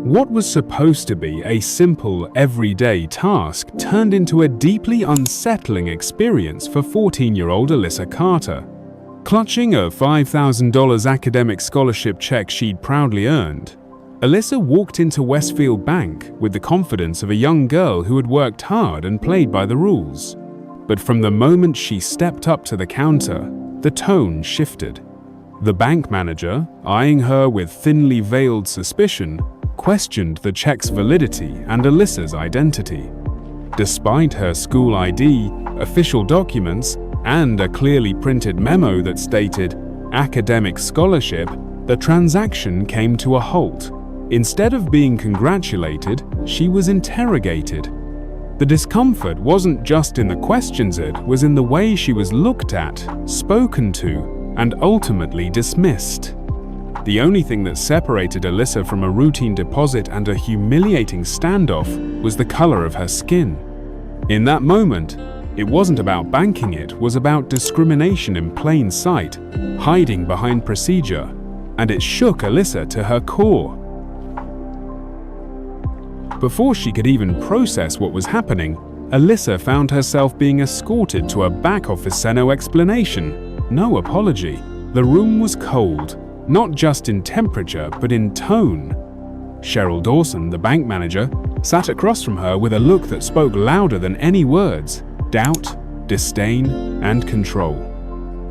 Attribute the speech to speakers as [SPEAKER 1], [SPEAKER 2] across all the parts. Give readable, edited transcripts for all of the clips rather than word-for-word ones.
[SPEAKER 1] What was supposed to be a simple, everyday task turned into a deeply unsettling experience for 14-year-old Alyssa Carter. Clutching a $5,000 academic scholarship check she'd proudly earned, Alyssa walked into Westfield Bank with the confidence of a young girl who had worked hard and played by the rules. But from the moment she stepped up to the counter, the tone shifted. The bank manager, eyeing her with thinly veiled suspicion, questioned the check's validity and Alyssa's identity. Despite her school ID, official documents, and a clearly printed memo that stated academic scholarship, the transaction came to a halt. Instead of being congratulated, she was interrogated. The discomfort wasn't just in the questions, it was in the way she was looked at, spoken to, and ultimately dismissed. The only thing that separated Alyssa from a routine deposit and a humiliating standoff was the color of her skin. In that moment, it wasn't about banking, it was about discrimination in plain sight, hiding behind procedure, and it shook Alyssa to her core. Before she could even process what was happening, Alyssa found herself being escorted to a back office. No explanation, no apology. The room was cold, not just in temperature, but in tone. Cheryl Dawson, the bank manager, sat across from her with a look that spoke louder than any words: doubt, disdain, and control.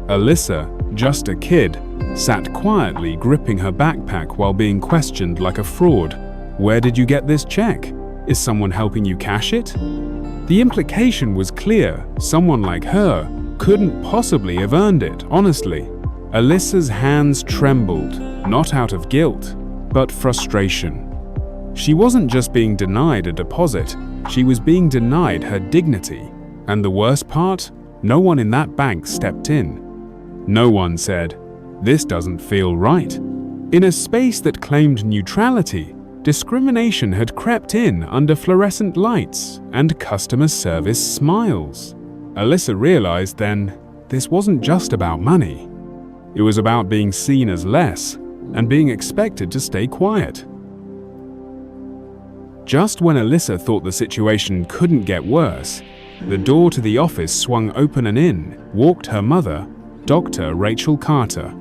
[SPEAKER 1] Alyssa, just a kid, sat quietly gripping her backpack while being questioned like a fraud. Where did you get this check? Is someone helping you cash it? The implication was clear. Someone like her couldn't possibly have earned it, honestly. Alyssa's hands trembled, not out of guilt, but frustration. She wasn't just being denied a deposit, she was being denied her dignity. And the worst part? No one in that bank stepped in. No one said, "This doesn't feel right." In a space that claimed neutrality, discrimination had crept in under fluorescent lights and customer service smiles. Alyssa realized then, this wasn't just about money. It was about being seen as less and being expected to stay quiet. Just when Alyssa thought the situation couldn't get worse, the door to the office swung open and in walked her mother, Dr. Rachel Carter.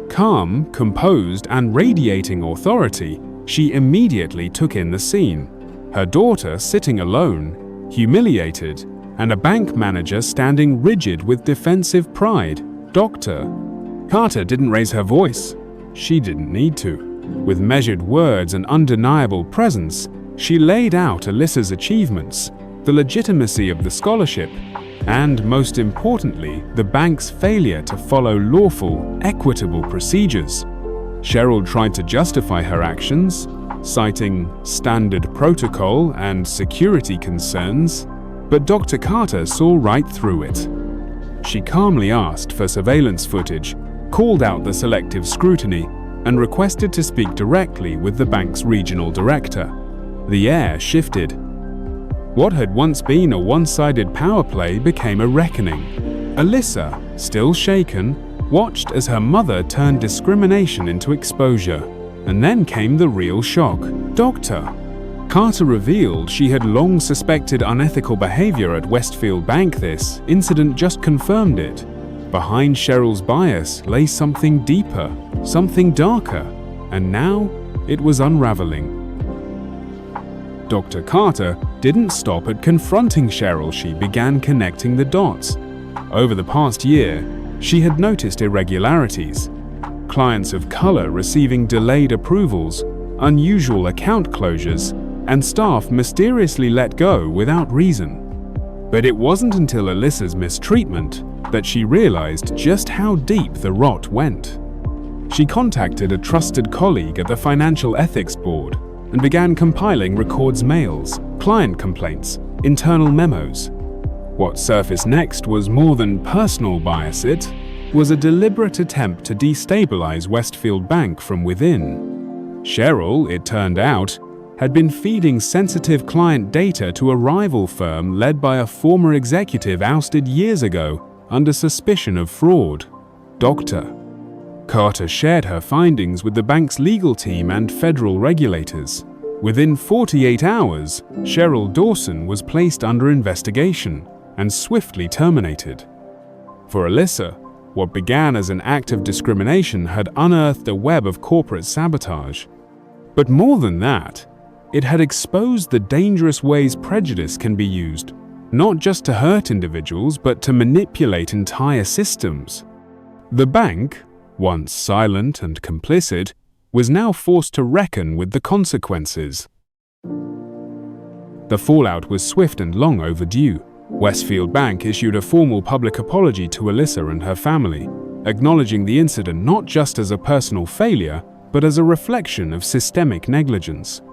[SPEAKER 1] Calm, composed, and radiating authority, she immediately took in the scene. Her daughter sitting alone, humiliated, and a bank manager standing rigid with defensive pride. Dr. Carter didn't raise her voice. She didn't need to. With measured words and undeniable presence, she laid out Alyssa's achievements, the legitimacy of the scholarship, and most importantly, the bank's failure to follow lawful, equitable procedures. Cheryl tried to justify her actions, citing standard protocol and security concerns, but Dr. Carter saw right through it. She calmly asked for surveillance footage, called out the selective scrutiny, and requested to speak directly with the bank's regional director. The air shifted. What had once been a one-sided power play became a reckoning. Alyssa, still shaken, watched as her mother turned discrimination into exposure. And then came the real shock. Dr. Carter revealed she had long suspected unethical behavior at Westfield Bank. This incident just confirmed it. Behind Cheryl's bias lay something deeper, something darker, and now it was unraveling. Dr. Carter didn't stop at confronting Cheryl. She began connecting the dots. Over the past year, she had noticed irregularities. Clients of color receiving delayed approvals, unusual account closures, and staff mysteriously let go without reason. But it wasn't until Alyssa's mistreatment that she realized just how deep the rot went. She contacted a trusted colleague at the Financial Ethics Board and began compiling records, mails, client complaints, internal memos. What surfaced next was more than personal bias. It was a deliberate attempt to destabilize Westfield Bank from within. Cheryl, it turned out, had been feeding sensitive client data to a rival firm led by a former executive ousted years ago under suspicion of fraud. Dr. Carter shared her findings with the bank's legal team and federal regulators. Within 48 hours, Cheryl Dawson was placed under investigation and swiftly terminated. For Alyssa, what began as an act of discrimination had unearthed a web of corporate sabotage. But more than that, it had exposed the dangerous ways prejudice can be used, not just to hurt individuals, but to manipulate entire systems. The bank, once silent and complicit, was now forced to reckon with the consequences. The fallout was swift and long overdue. Westfield Bank issued a formal public apology to Alyssa and her family, acknowledging the incident not just as a personal failure, but as a reflection of systemic negligence.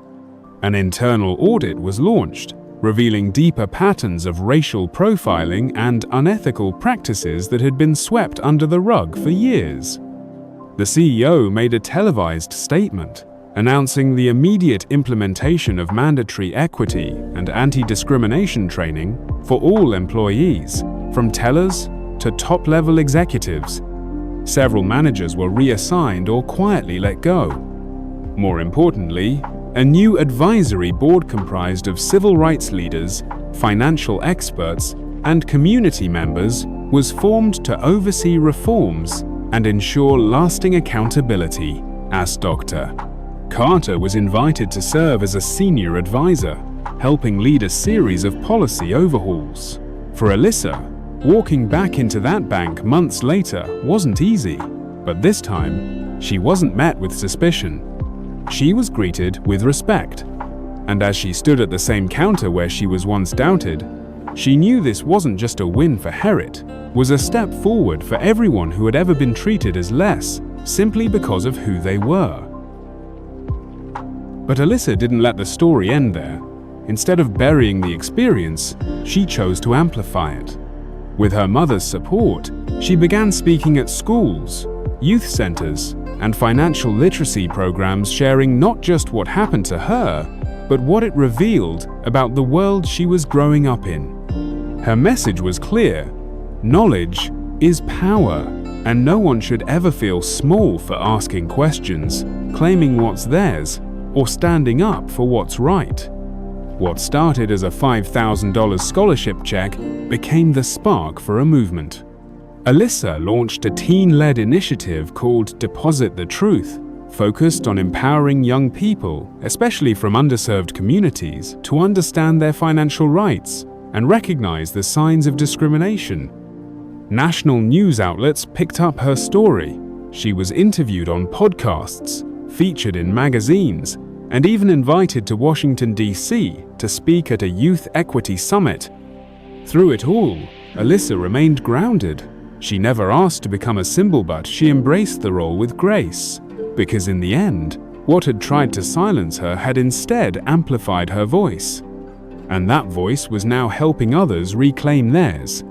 [SPEAKER 1] An internal audit was launched, revealing deeper patterns of racial profiling and unethical practices that had been swept under the rug for years. The CEO made a televised statement announcing the immediate implementation of mandatory equity and anti-discrimination training for all employees, from tellers to top-level executives. Several managers were reassigned or quietly let go. More importantly, a new advisory board comprised of civil rights leaders, financial experts, and community members was formed to oversee reforms and ensure lasting accountability, as Dr. Carter was invited to serve as a senior advisor, helping lead a series of policy overhauls. For Alyssa, walking back into that bank months later wasn't easy, but this time, she wasn't met with suspicion. She was greeted with respect, and as she stood at the same counter where she was once doubted, she knew this wasn't just a win for Herritt, was a step forward for everyone who had ever been treated as less, simply because of who they were. But Alyssa didn't let the story end there. Instead of burying the experience, she chose to amplify it. With her mother's support, she began speaking at schools, youth centers, and financial literacy programs, sharing not just what happened to her, but what it revealed about the world she was growing up in. Her message was clear: knowledge is power, and no one should ever feel small for asking questions, claiming what's theirs, or standing up for what's right. What started as a $5,000 scholarship check became the spark for a movement. Alyssa launched a teen-led initiative called Deposit the Truth, focused on empowering young people, especially from underserved communities, to understand their financial rights and recognize the signs of discrimination. National news outlets picked up her story. She was interviewed on podcasts, featured in magazines, and even invited to Washington, D.C. to speak at a youth equity summit. Through it all, Alyssa remained grounded. She never asked to become a symbol, but she embraced the role with grace, because in the end, what had tried to silence her had instead amplified her voice. And that voice was now helping others reclaim theirs,